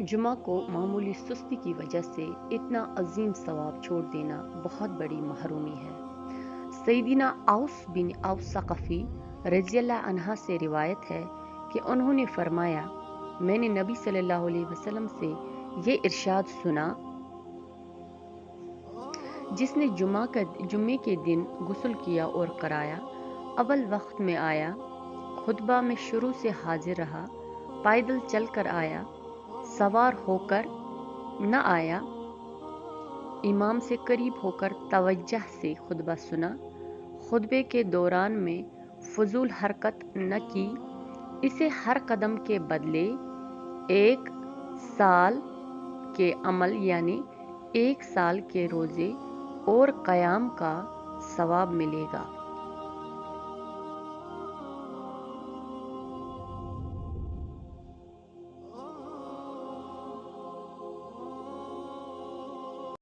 جمعہ کو معمولی سستی کی وجہ سے اتنا عظیم ثواب چھوڑ دینا بہت بڑی محرومی ہے۔ سیدنا اوس بن اوس ثقفی رضی اللہ عنہ سے روایت ہے کہ انہوں نے فرمایا، میں نے نبی صلی اللہ علیہ وسلم سے یہ ارشاد سنا، جس نے جمعے کے دن غسل کیا اور کرایا، اول وقت میں آیا، خطبہ میں شروع سے حاضر رہا، پیدل چل کر آیا، سوار ہو کر نہ آیا، امام سے قریب ہو کر توجہ سے خطبہ سنا، خطبے کے دوران میں فضول حرکت نہ کی، اسے ہر قدم کے بدلے 1 سال کے عمل یعنی 1 سال کے روزے اور قیام کا ثواب ملے گا۔